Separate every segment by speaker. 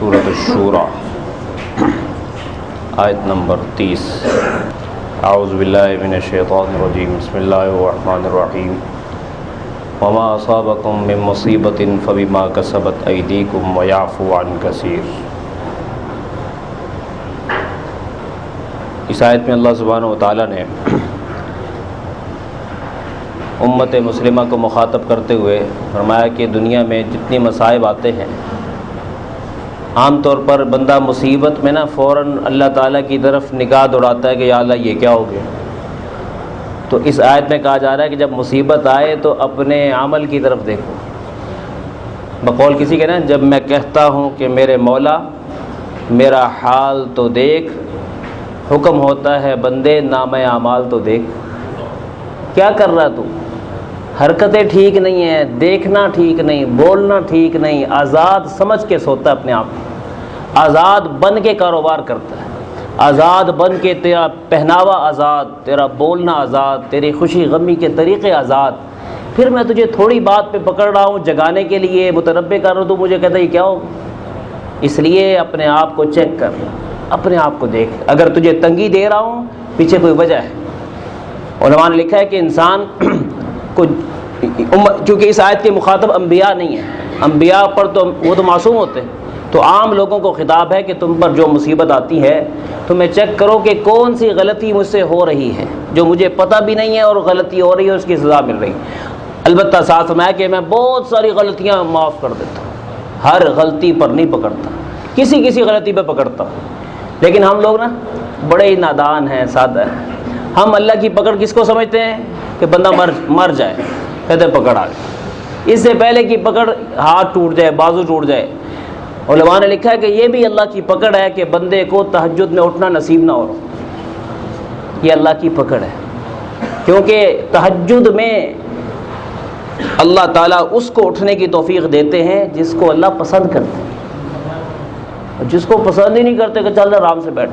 Speaker 1: سورۃ الشورى آیت نمبر 30۔ اعوذ باللہ من الشیطان الرجیم، بسم اللہ الرحمن الرحیم۔ وما اصابکم من مصیبۃ فبما کسبت ایدیکم ویعفو عن کثیر۔ اس آیت میں اللہ سبحانہ و تعالیٰ نے امت مسلمہ کو مخاطب کرتے ہوئے فرمایا کہ دنیا میں جتنی مصائب آتے ہیں، عام طور پر بندہ مصیبت میں نا فوراً اللہ تعالیٰ کی طرف نگاہ دوڑاتا ہے کہ یا اللہ یہ کیا ہو گیا۔ تو اس آیت میں کہا جا رہا ہے کہ جب مصیبت آئے تو اپنے عمل کی طرف دیکھو۔ بقول کسی کے نا، جب میں کہتا ہوں کہ میرے مولا میرا حال تو دیکھ، حکم ہوتا ہے بندے نامہ اعمال تو دیکھ۔ کیا کر رہا تو؟ حرکتیں ٹھیک نہیں ہیں، دیکھنا ٹھیک نہیں، بولنا ٹھیک نہیں، آزاد سمجھ کے سوتا ہے اپنے آپ کو، آزاد بن کے کاروبار کرتا ہے، آزاد بن کے تیرا پہناوا آزاد، تیرا بولنا آزاد، تیری خوشی غمی کے طریقے آزاد۔ پھر میں تجھے تھوڑی بات پہ پکڑ رہا ہوں، جگانے کے لیے متنبہ کر رہا ہوں، تو مجھے کہتا ہے یہ کیا ہوگا۔ اس لیے اپنے آپ کو چیک کر، اپنے آپ کو دیکھ۔ اگر تجھے تنگی دے رہا ہوں پیچھے کوئی وجہ ہے۔ علماء نے لکھا ہے کہ انسان کو، چونکہ اس آیت کے مخاطب انبیاء نہیں ہیں، انبیاء پر تو وہ تو معصوم ہوتے ہیں، تو عام لوگوں کو خطاب ہے کہ تم پر جو مصیبت آتی ہے تمہیں چیک کرو کہ کون سی غلطی مجھ سے ہو رہی ہے جو مجھے پتہ بھی نہیں ہے اور غلطی ہو رہی ہے، اس کی سزا مل رہی ہے۔ البتہ ساتھ میں کہ میں بہت ساری غلطیاں معاف کر دیتا ہوں، ہر غلطی پر نہیں پکڑتا، کسی غلطی پہ پکڑتا ہوں۔ لیکن ہم لوگ نا بڑے ہی نادان ہیں، سادہ ہیں۔ ہم اللہ کی پکڑ کس کو سمجھتے ہیں کہ بندہ مر جائے، کہتے پکڑ آ گئی، اس سے پہلے کی پکڑ ہاتھ ٹوٹ جائے، بازو ٹوٹ جائے۔ علماء نے لکھا ہے کہ یہ بھی اللہ کی پکڑ ہے کہ بندے کو تہجد میں اٹھنا نصیب نہ ہو، یہ اللہ کی پکڑ ہے، کیونکہ تہجد میں اللہ تعالیٰ اس کو اٹھنے کی توفیق دیتے ہیں جس کو اللہ پسند کرتے ہیں، جس کو پسند ہی نہیں کرتے کہ چل آرام سے بیٹھ،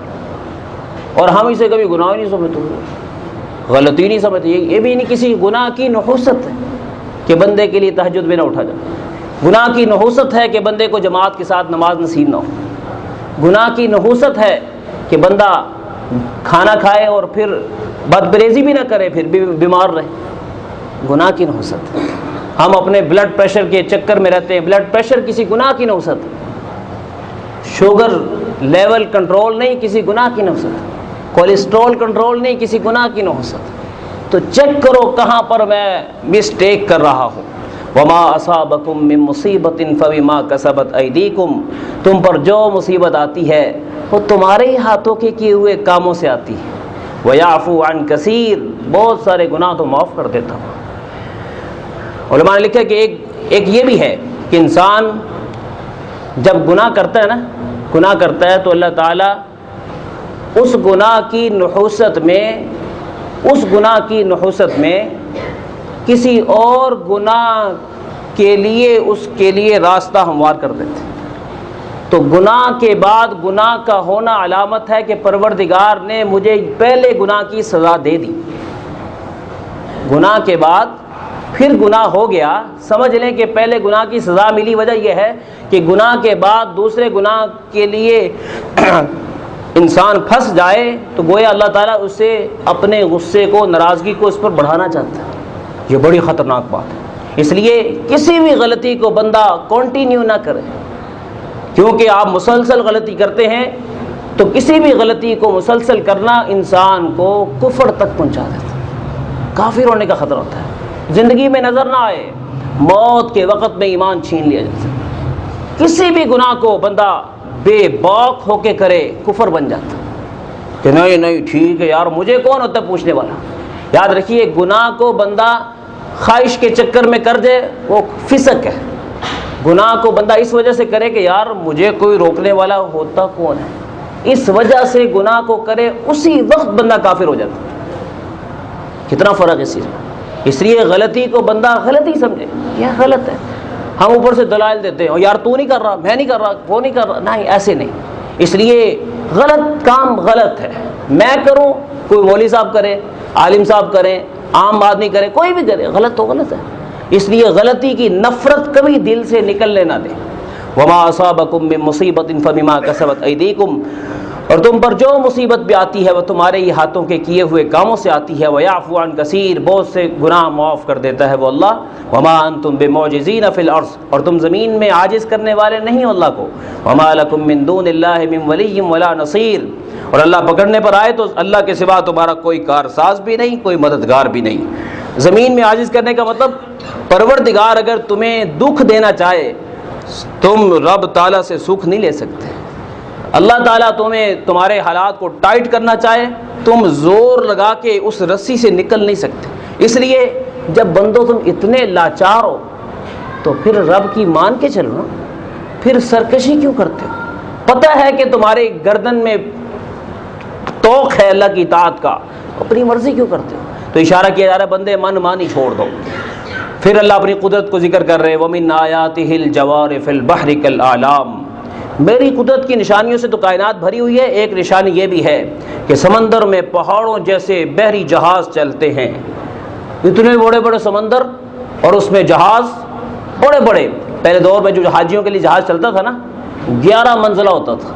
Speaker 1: اور ہم اسے کبھی گناہ ہی نہیں سمجھتے، غلطی نہیں سمجھتے۔ یہ بھی نہیں کسی گناہ کی نحوست ہے کہ بندے کے لیے تہجد میں نہ اٹھا جائے، گناہ کی نحوست ہے کہ بندے کو جماعت کے ساتھ نماز نصیب نہ ہو، گناہ کی نحوست ہے کہ بندہ کھانا کھائے اور پھر بدپریزی بھی نہ کرے، پھر بھی بیمار رہے، گناہ کی نحوست ہے۔ ہم اپنے بلڈ پریشر کے چکر میں رہتے ہیں، بلڈ پریشر کسی گناہ کی نحوست ہے، شوگر لیول کنٹرول نہیں کسی گناہ کی نحوست، کولیسٹرول کنٹرول نہیں کسی گناہ کی نحوست۔ تو چیک کرو کہاں پر میں مسٹیک کر رہا ہوں۔ وما اصابکم من مصیبت فبما کسبت ایدیکم، تم پر جو مصیبت آتی ہے وہ تمہارے ہی ہاتھوں کے کیے ہوئے کاموں سے آتی ہے۔ ویعفو عن کثیر، بہت سارے گناہ تو معاف کر دیتا ہوں۔ علماء نے لکھا کہ ایک یہ بھی ہے کہ انسان جب گناہ کرتا ہے نا، گناہ کرتا ہے تو اللہ تعالیٰ اس گناہ کی نحوست میں کسی اور گناہ کے لیے راستہ ہموار کر دیتے۔ تو گناہ کے بعد گناہ کا ہونا علامت ہے کہ پروردگار نے مجھے پہلے گناہ کی سزا دے دی۔ گناہ کے بعد پھر گناہ ہو گیا، سمجھ لیں کہ پہلے گناہ کی سزا ملی۔ وجہ یہ ہے کہ گناہ کے بعد دوسرے گناہ کے لیے انسان پھنس جائے تو گویا اللہ تعالیٰ اسے اپنے غصے کو، ناراضگی کو اس پر بڑھانا چاہتا ہے۔ یہ بڑی خطرناک بات ہے۔ اس لیے کسی بھی غلطی کو بندہ کنٹینیو نہ کرے، کیونکہ آپ مسلسل غلطی کرتے ہیں تو کسی بھی غلطی کو مسلسل کرنا انسان کو کفر تک پہنچا دیتا ہے، کافر ہونے کا خطرہ ہوتا ہے، زندگی میں نظر نہ آئے، موت کے وقت میں ایمان چھین لیا جاتا ہے۔ کسی بھی گناہ کو بندہ بے باک ہو کے کرے کفر بن جاتا کہ نہیں ٹھیک ہے یار، مجھے کون ہوتا ہے پوچھنے والا۔ یاد رکھیے، گناہ کو بندہ خواہش کے چکر میں کر دے وہ فسق ہے۔ گناہ کو بندہ اس وجہ سے کرے کہ یار مجھے کوئی روکنے والا ہوتا کون ہے، اس وجہ سے گناہ کو کرے، اسی وقت بندہ کافر ہو جاتا ہے۔ کتنا فرق ہے اس لیے غلطی کو بندہ غلطی سمجھے، یہ غلط ہے۔ ہم اوپر سے دلائل دیتے ہیں، یار تو نہیں کر رہا، میں نہیں کر رہا، وہ نہیں کر رہا، نہیں ایسے نہیں۔ اس لیے غلط کام غلط ہے، میں کروں، کوئی مولوی صاحب کرے، عالم صاحب کریں، عام آدمی کرے، کوئی بھی کرے، غلط تو غلط ہے۔ اس لیے غلطی کی نفرت کبھی دل سے نکلنے نہ دیں۔ وما اصابکم من مصیبت فبما کسبت ایدیکم، اور تم پر جو مصیبت بھی آتی ہے وہ تمہارے ہی ہاتھوں کے کیے ہوئے کاموں سے آتی ہے، وَيَعْفُو عَنْ کثیر، بہت سے گناہ معاف کر دیتا ہے وہ اللہ، وَمَا أَنْتُمْ بِمُعْجِزِينَ فِي الْأَرْضِ، اور تم زمین میں عاجز کرنے والے نہیں ہو اللہ کو، وَمَا لَكُم مِّن دُونِ اللَّهِ مِن وَلِيٍّ وَلَا نَصِيرٍ، اور اللہ پکڑنے پر آئے تو اللہ کے سوا تمہارا کوئی کارساز بھی نہیں، کوئی مددگار بھی نہیں۔ زمین میں عاجز کرنے کا مطلب پروردگار اگر تمہیں دکھ دینا چاہے تم رب تعالیٰ سے سکھ نہیں لے سکتے۔ اللہ تعالیٰ تمہیں تمہارے حالات کو ٹائٹ کرنا چاہے تم زور لگا کے اس رسی سے نکل نہیں سکتے۔ اس لیے جب بندو تم اتنے لاچار ہو تو پھر رب کی مان کے چلو نا، پھر سرکشی کیوں کرتے ہو؟ پتہ ہے کہ تمہارے گردن میں توق ہے اللہ کی اطاعت کا، اپنی مرضی کیوں کرتے ہو؟ تو اشارہ کیا جا رہا ہے بندے من مانی چھوڑ دو۔ پھر اللہ اپنی قدرت کو ذکر کر رہے وَمِنْ آیَاتِهِ الْجَوَارِ فِي الْبَحْرِ كَالْأَعْلَامِ، میری قدرت کی نشانیوں سے تو کائنات بھری ہوئی ہے، ایک نشانی یہ بھی ہے کہ سمندر میں پہاڑوں جیسے بحری جہاز چلتے ہیں، اتنے بڑے بڑے سمندر اور اس میں جہاز بڑے بڑے۔ پہلے دور میں جو حاجیوں کے لیے جہاز چلتا تھا نا 11 منزلہ ہوتا تھا،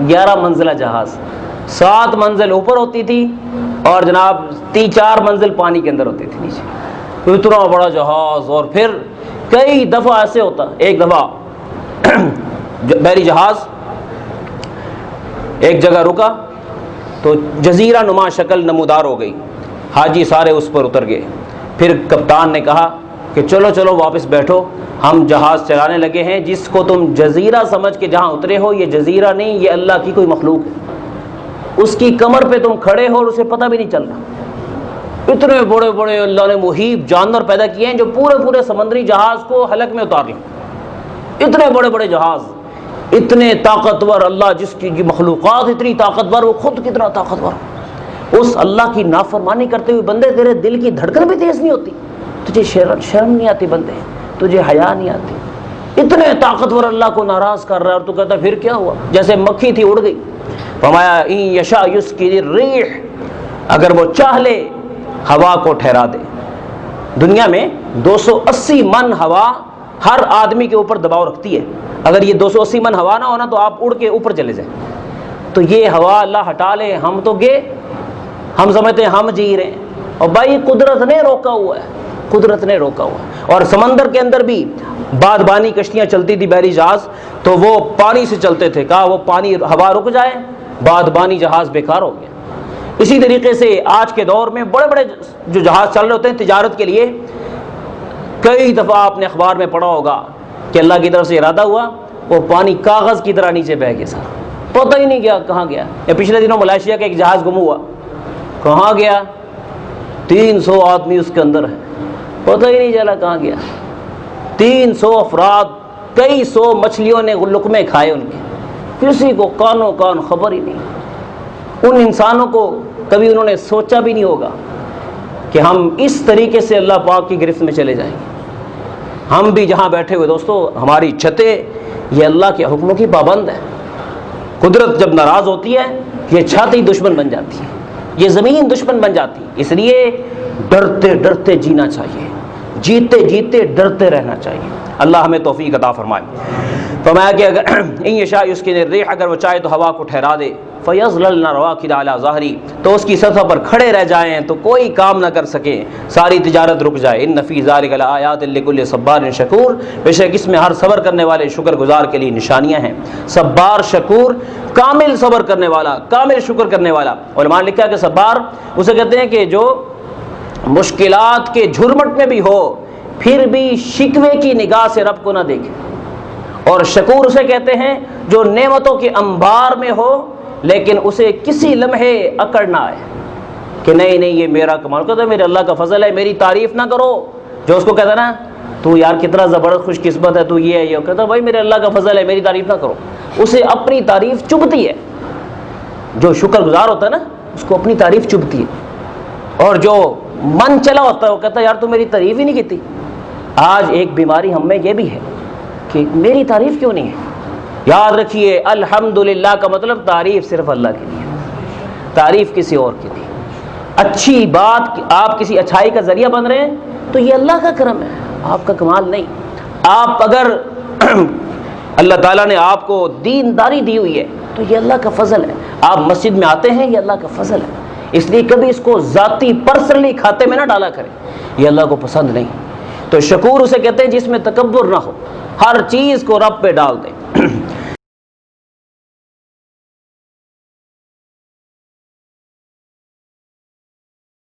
Speaker 1: 11 منزلہ جہاز، 7 منزل اوپر ہوتی تھی اور جناب 3-4 منزل پانی کے اندر ہوتی تھی نیچے، تو اتنا بڑا جہاز۔ اور پھر کئی دفعہ ایسے ہوتا، ایک دفعہ بحری جہاز ایک جگہ رکا تو جزیرہ نما شکل نمودار ہو گئی، حاجی سارے اس پر اتر گئے۔ پھر کپتان نے کہا کہ چلو چلو واپس بیٹھو، ہم جہاز چلانے لگے ہیں، جس کو تم جزیرہ سمجھ کے جہاں اترے ہو یہ جزیرہ نہیں، یہ اللہ کی کوئی مخلوق ہے، اس کی کمر پہ تم کھڑے ہو اور اسے پتہ بھی نہیں چل رہا۔ اتنے بڑے بڑے اللہ نے محیب جانور پیدا کیے ہیں جو پورے سمندری جہاز کو حلق میں اتار لیں، اتنے بڑے بڑے جہاز، اتنے طاقتور اللہ جس کی مخلوقات اتنی طاقتور، وہ خود کتنا طاقتور۔ اس اللہ کی نافرمانی کرتے ہوئے بندے تیرے دل کی دھڑکن بھی تیز نہیں ہوتی، تجھے شرم نہیں آتی بندے، تجھے حیا نہیں آتی، اتنے طاقتور اللہ کو ناراض کر رہا ہے اور تو کہتا پھر کیا ہوا؟ جیسے مکھی تھی اڑ گئی۔ فرمایا ان یشاء یسکن الريح، اگر وہ چاہ لے ہوا کو ٹھہرا دے۔ دنیا میں 280 من ہوا ہر آدمی کے اوپر دباؤ رکھتی ہے، اگر یہ 280 من ہوا نہ ہونا تو آپ اڑ کے اوپر چلے جائیں۔ تو یہ ہوا اللہ ہٹا لے ہم تو گئے، ہم سمجھتے ہیں ہم جی رہے ہیں، اور بھائی قدرت نے روکا ہوا ہے، قدرت نے روکا ہوا ہے۔ اور سمندر کے اندر بھی بادبانی کشتیاں چلتی تھی، بحری جہاز، تو وہ پانی سے چلتے تھے، کہا وہ پانی ہوا رک جائے بادبانی جہاز بیکار ہو گیا۔ اسی طریقے سے آج کے دور میں بڑے بڑے جو جہاز چل رہے ہوتے ہیں تجارت کے لیے، کئی دفعہ آپ نے اخبار میں پڑھا ہوگا کہ اللہ کی طرف سے ارادہ ہوا وہ پانی کاغذ کی طرح نیچے بہہ گیا، سارا پتہ ہی نہیں گیا کہاں گیا۔ یا پچھلے دنوں ملائیشیا کا ایک جہاز گم ہوا، کہاں گیا؟ 300 آدمی اس کے اندر ہے، پتہ ہی نہیں چلا کہاں گیا۔ 300 افراد، کئی سو مچھلیوں نے لقمے کھائے ان کے، کسی کو کانوں کان خبر ہی نہیں۔ ان انسانوں کو کبھی انہوں نے سوچا بھی نہیں ہوگا کہ ہم اس طریقے سے اللہ پاک کی گرفت میں چلے جائیں گے۔ ہم بھی جہاں بیٹھے ہوئے دوستو، ہماری چھتیں یہ اللہ کے حکموں کی پابند ہے۔ قدرت جب ناراض ہوتی ہے یہ چھت ہی دشمن بن جاتی ہے، یہ زمین دشمن بن جاتی ہے۔ اس لیے ڈرتے ڈرتے جینا چاہیے، جیتے جیتے ڈرتے رہنا چاہیے۔ اللہ ہمیں توفیق عطا فرمائے۔ فرمایا کہ اگر ان یشاء یسکن الريح، اگر وہ چاہے تو ہوا کو ٹھہرا دے، فَيَظْلَلْنَ رَوَاكِدَ عَلَى ظَهْرِهِ، تو اس کی سطح پر کھڑے رہ جائیں تو کوئی کام نہ کر سکیں، ساری تجارت رک جائے۔ ان فی ذلک لآیات لکل صبار شکور، بے شک اس میں ہر صبر کرنے والے شکر گزار کے لیے نشانیاں ہیں۔ صبار شکور، کامل صبر کرنے والا، کامل شکر کرنے والا۔ علماء نے لکھا کہ صبار اسے کہتے ہیں کہ جو مشکلات کے جھرمٹ میں بھی ہو پھر بھی شکوے کی نگاہ سے رب کو نہ دیکھے، اور شکور اسے کہتے ہیں جو نعمتوں کے انبار میں ہو لیکن اسے کسی لمحے اکڑ نہ آئے کہ نہیں نہیں یہ میرا کمال، کہتا ہے میرے اللہ کا فضل ہے، میری تعریف نہ کرو۔ جو اس کو کہتا ہے نا تو یار کتنا زبردست خوش قسمت ہے تو یہ ہے، یہ کہتا ہے بھائی میرے اللہ کا فضل ہے، میری تعریف نہ کرو، اسے اپنی تعریف چبھتی ہے۔ جو شکر گزار ہوتا ہے نا اس کو اپنی تعریف چبھتی ہے، اور جو من چلا ہوتا ہے وہ کہتا ہے یار تو میری تعریف ہی نہیں کی۔ آج ایک بیماری ہم میں یہ بھی ہے کہ میری تعریف کیوں نہیں ہے۔ یاد رکھیے الحمدللہ کا مطلب تعریف صرف اللہ کے لیے، تعریف کسی اور کی نہیں۔ اچھی بات، آپ کسی اچھائی کا ذریعہ بن رہے ہیں تو یہ اللہ کا کرم ہے، آپ کا کمال نہیں۔ آپ اگر اللہ تعالیٰ نے آپ کو دینداری دی ہوئی ہے تو یہ اللہ کا فضل ہے. آپ مسجد میں آتے ہیں، یہ اللہ کا فضل ہے. اس لیے کبھی اس کو ذاتی پرسنلی کھاتے میں نہ ڈالا کریں، یہ اللہ کو پسند نہیں. تو شکور اسے کہتے ہیں جس میں تکبر نہ ہو، ہر چیز کو رب پہ ڈال دیں.